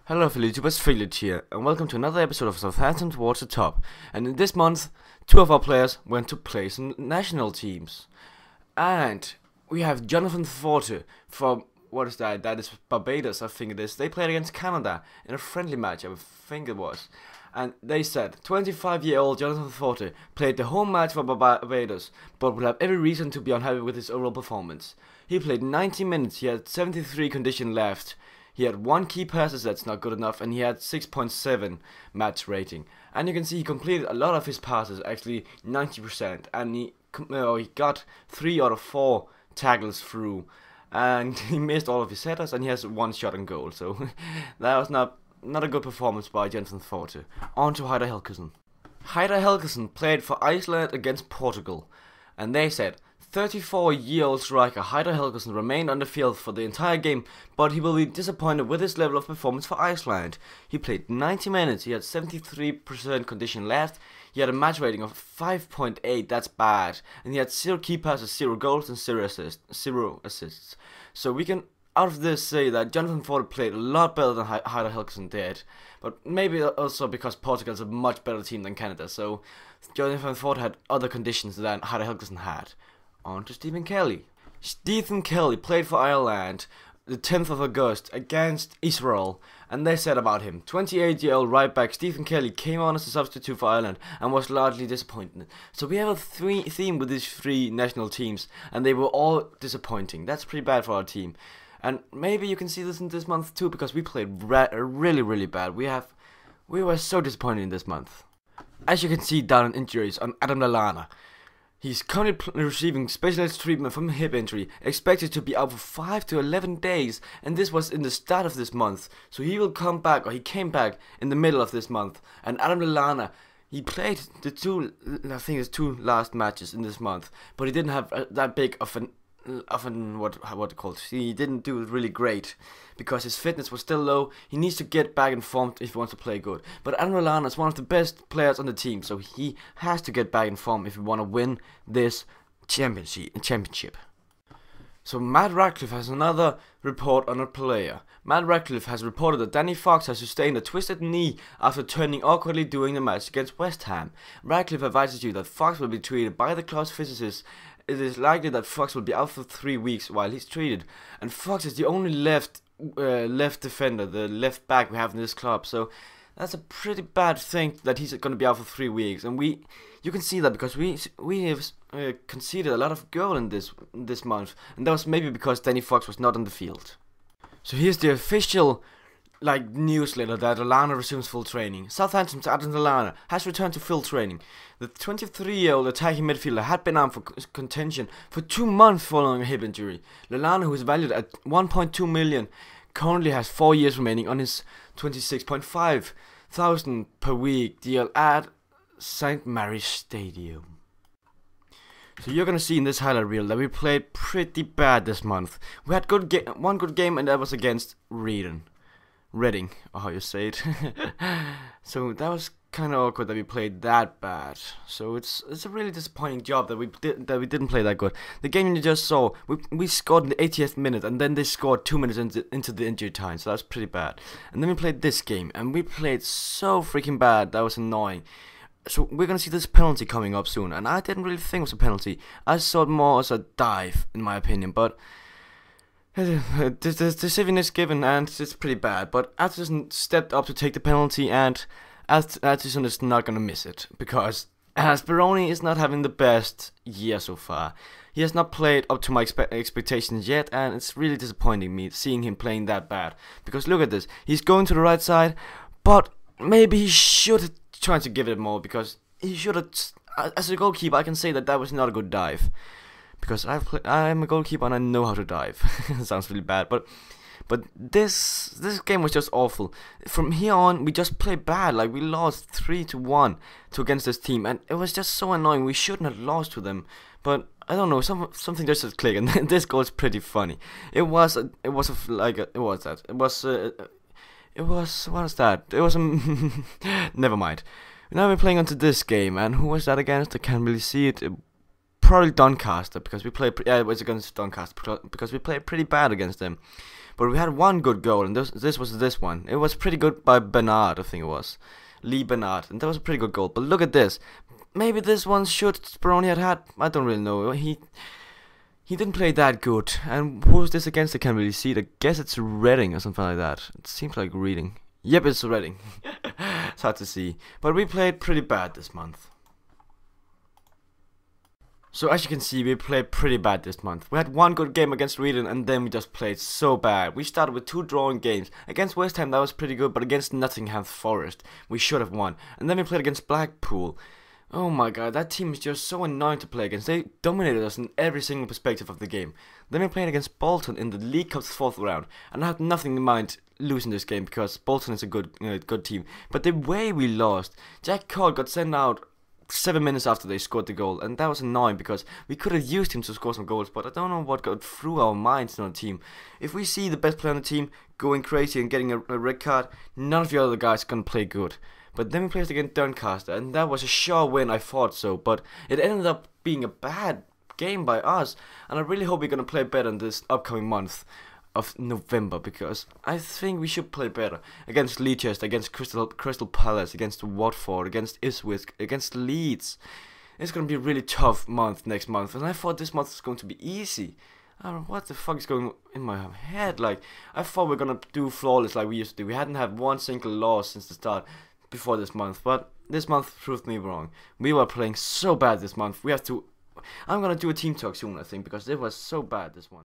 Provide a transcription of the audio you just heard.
Hello fellow YouTubers, Philip here, and welcome to another episode of Southampton Towards the Top. And in this month, two of our players went to play some national teams. And we have Jonathan Forte from, what is that? That is Barbados, I think it is. They played against Canada in a friendly match, I think it was. And they said, 25-year-old Jonathan Forte played the home match for Barbados, but will have every reason to be unhappy with his overall performance. He played 90 minutes, he had 73 condition left. He had one key passes that's not good enough, and he had 6.7 match rating. And you can see he completed a lot of his passes, actually 90%, and he got 3 out of 4 tackles through, and he missed all of his headers, and he has one shot on goal. So that was not a good performance by Jonathan Forte. On to Heiðar Helguson. Heiðar Helguson played for Iceland against Portugal, and they said 34-year-old striker Heiðar Helguson remained on the field for the entire game, but he will be disappointed with his level of performance for Iceland. He played 90 minutes, he had 73% condition left, he had a match rating of 5.8, that's bad, and he had 0 key passes, 0 goals and 0 assists. So we can out of this say that Jonathan Forte played a lot better than Heiðar Helguson did, but maybe also because Portugal is a much better team than Canada, so Jonathan Forte had other conditions than Heiðar Helguson had. On to Stephen Kelly. Stephen Kelly played for Ireland the 10th of August against Israel, and they said about him, 28-year-old right back Stephen Kelly came on as a substitute for Ireland and was largely disappointed. So we have a theme with these 3 national teams, and they were all disappointing. That's pretty bad for our team. And maybe you can see this in this month too, because we played really bad. We were so disappointed in this month. As you can see down in injuries on Adam Lallana. He's currently receiving specialist treatment from a hip injury, expected to be out for 5 to 11 days, and this was in the start of this month. So he will come back, or he came back in the middle of this month. And Adam Lallana, he played the 2 last matches in this month, but he didn't have that big of an what it called. He didn't do it really great because his fitness was still low. He needs to get back in form if he wants to play good. But Adam Lallana is one of the best players on the team, so he has to get back in form if we want to win this championship. So Matt Radcliffe has another report on a player. Matt Radcliffe has reported that Danny Fox has sustained a twisted knee after turning awkwardly during the match against West Ham. Radcliffe advises you that Fox will be treated by the club's physicist. It is likely that Fox will be out for 3 weeks while he's treated, and Fox is the only left defender, the left back we have in this club. So that's a pretty bad thing that he's going to be out for 3 weeks, and you can see that because we have conceded a lot of goals in this month, and that was maybe because Danny Fox was not on the field. So here's the official newsletter that Lallana resumes full training. Southampton's Adam Lallana has returned to full training. The 23-year-old attacking midfielder had been out for contention for 2 months following a hip injury. Lallana, who is valued at 1.2 million, currently has 4 years remaining on his 26.5 thousand per week deal at St. Mary's Stadium. So you're gonna see in this highlight reel that we played pretty bad this month. We had one good game, and that was against Reading, or how you say it. So that was kind of awkward that we played that bad. So it's a really disappointing job that we didn't play that good. The game you just saw, we scored in the 80th minute, and then they scored 2 minutes into the injury time. So that's pretty bad. And then we played this game, and we played so freaking bad that was annoying. So we're gonna see this penalty coming up soon, and I didn't really think it was a penalty. I saw it more as a dive, in my opinion, but the decision is given, and it's pretty bad. But Atchison stepped up to take the penalty, and Atchison is not going to miss it, because Speroni is not having the best year so far. He has not played up to my expectations yet, and it's really disappointing me seeing him playing that bad. Because look at this, he's going to the right side, but maybe he should have tried to give it more, because he should have. As a goalkeeper, I can say that was not a good dive. Because I'm a goalkeeper and I know how to dive. Sounds really bad, but this game was just awful. From here on, we just played bad. Like, we lost 3-1 against this team, and it was just so annoying. We shouldn't have lost to them, but I don't know. Something just clicked, and this goal is pretty funny. What is that? It was never mind. Now we're playing onto this game, and who was that against? I can't really see it. probably Doncaster, because we played. Yeah, it was against Doncaster because we played pretty bad against them. But we had one good goal, and this was this one. It was pretty good by Bernard, I think it was. Lee Bernard, and that was a pretty good goal. But look at this. Maybe this one should Speroni had. I don't really know. He didn't play that good. And who was this against? I can't really see it. I guess it's Reading or something like that. It seems like Reading. Yep, it's Reading. It's hard to see. But we played pretty bad this month. So as you can see, we played pretty bad this month. We had one good game against Reading, and then we just played so bad. We started with 2 drawing games. Against West Ham, that was pretty good, but against Nottingham Forest, we should have won. And then we played against Blackpool. Oh my god, that team is just so annoying to play against. They dominated us in every single perspective of the game. Then we played against Bolton in the League Cup's 4th round, and I had nothing in mind losing this game because Bolton is a good team. But the way we lost, Jack Cole got sent out 7 minutes after they scored the goal, and that was annoying because we could have used him to score some goals, but I don't know what got through our minds on the team. If we see the best player on the team going crazy and getting a red card, none of the other guys can play good. But then we played against Doncaster, and that was a sure win, I thought so, but it ended up being a bad game by us, and I really hope we're going to play better in this upcoming month of November, because I think we should play better against Leicester, against Crystal Palace, against Watford, against Ipswich, against Leeds. It's going to be a really tough month next month, and I thought this month was going to be easy. I don't know what the fuck is going in my head. Like, I thought we were going to do flawless like we used to do. We hadn't had one single loss since the start before this month, but this month proved me wrong. We were playing so bad this month. I'm going to do a team talk soon, I think, because it was so bad this one.